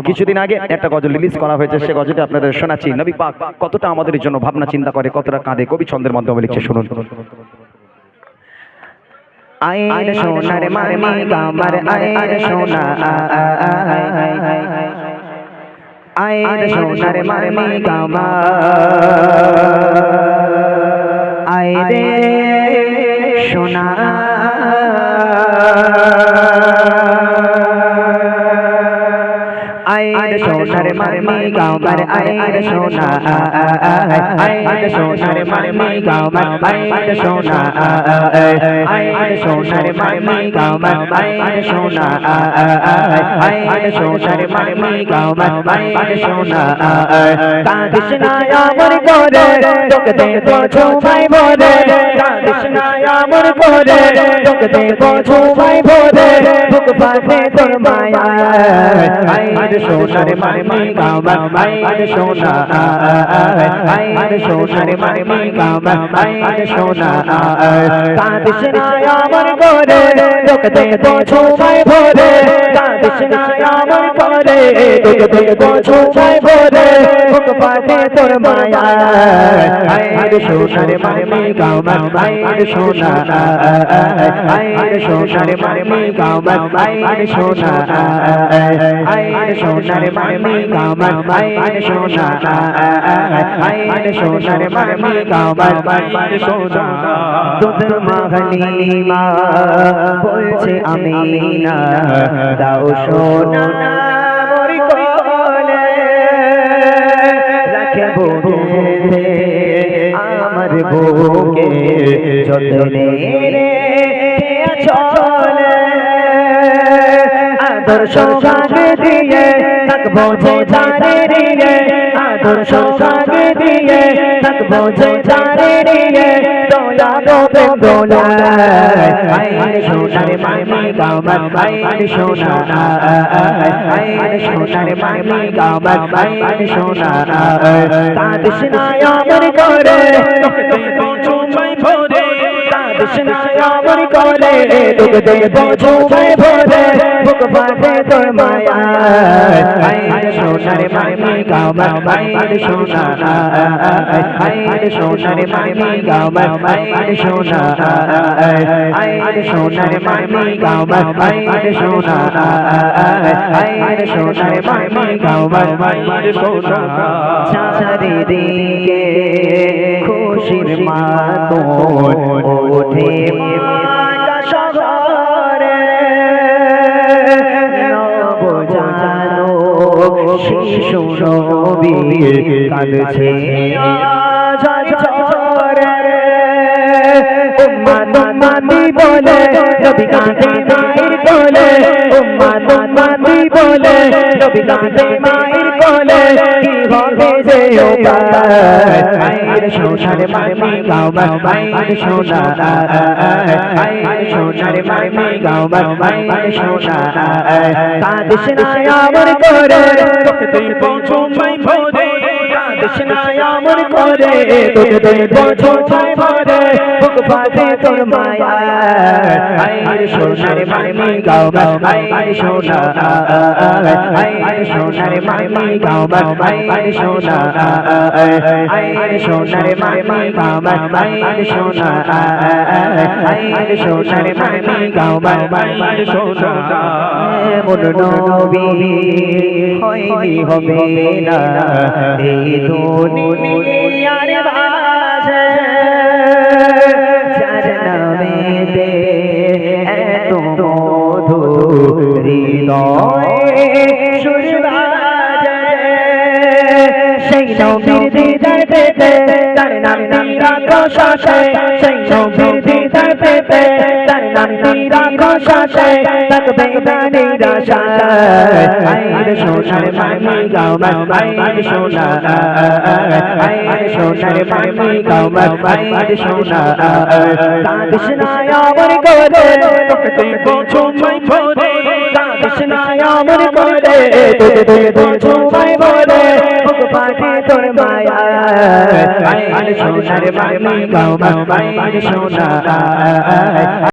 কিছুদিন আগে একটা গজল রিলিজ করা হয়েছে, সে গজলটা আপনাদের শোনাচ্ছি। নবী পাক কতটা আমাদের জন্য ভাবনা চিন্তা করে, কতটা কাঁদে, কবি ছন্দের মাধ্যমে লিখছে, শুনুন। আইন সোনার মানি গামার আইন সোনা, আইন সোনার মানি গামার, আইরে সোনা আইন সোনার মানি গামার, আইন সোনা, আইন সোনার মানি গামার, আইন সোনা, আইন সোনার মানি গামার, আইন সোনা, আইন সোনার মানি গামার, আইন সোনা। কাঁদিস না আমার করে, তোকে দেবো ছোঁয়াই ভরে, কাঁদিস না আমার করে, তোকে দেবো ছোঁয়াই ভরে, বুক ফাটে তোর মায়া, আইন সোনার মানি গামার, আইন সোনা, আইন সোনার মানি গামার, আইন সোনা। কাঁদিস না আমার করে, তোকে দেবো ছোঁয়াই ভরে, কাঁদিস না আমার করে, তোকে দেবো ছোঁয়াই ভরে, বুক ফাটে তোর মায়া, আইন সোনার মানি গামার, আইন সোনা, আইন সোনার মানি গামার, আইন সোনা, আইন সোনার মানি গামার, আইন সোনা, আইন সোনার মানি গামার, আইন সোনা। দুধ মাখলিমা বলছে আমিনা, দাও সোনা মোর কোলে, রাখবো বেঁধে আমার বুকে যতনে রে চলে, আদর সোহাগ দিয়ে থাকবো যে তারে রে, আদর সোহাগ দিয়ে থাকবো যে তারে রে, দোলা দোবে দোলা, আইন সোনার মানি গামার, আইন সোনা, আইন সোনার মানি গামার, আইন সোনা। কাঁদিস না আমার করে, তোকে দেবো ছোঁয়াই ভরে, কাঁদিস না আমার করে, তোকে দেবো ছোঁয়াই ভরে, বুক ফাটে তোর মায়া, আইন সোনার মানি গামার, আইন সোনা, আইন সোনার মানি গামার, আইন সোনা, আইন সোনার মানি গামার, আইন সোনা, আইন সোনার মানি গামার, আইন সোনা। চারিদিকে খুশির মাতন ওঠে শহরে, নবজানো শিশু নবী কাঁদছে উম্মাতি বলে, নবী কাঁদে মায়ের কোলে, উম্মাতি বলে, নবী কাঁদে মায়ের কোলে, কি হবে যে উপায়, আইন সোনার মানি গামার, আইন সোনা, আইন সোনার মানি গামার, আইন সোনা। কাঁদিস না আমার করে, তোকে দেবো ছোঁয়াই ভরে, কাঁদিস না আমার করে, তোকে দেবো ছোঁয়াই ভরে, বুক ফাটে তোর মায়া, আইন সোনার মানি গামার, আইন সোনা, আইন সোনার মানি গামার, আইন সোনা, আইন সোনার মানি গামার, আইন সোনা, আইন সোনার মানি গামার, আইন সোনা। এমন নবী হয়নি হবে না এই দুনিয়ার মাঝে, যার নামেতে এত মধু হৃদয়ে সুর বাজে, সেই নবীর দিদার পেতে তার নাম রাখো সাথে, সেই নবীর দিদার পেতে তার নাম রাখো সাথে, থাকবে না নিরাশায়, আইন সোনার মানি গামার, আইন সোনা, আইন সোনার মানি গামার, আইন সোনা। কাঁদিস না আমার করে, তোকে দেবো ছোঁয়াই ভরে, কাঁদিস না আমার করে, তোকে দেবো ছোঁয়াই ভরে, বুক ফাটে তোর মায়া, আইন সোনার মানি গামার, আইন সোনা।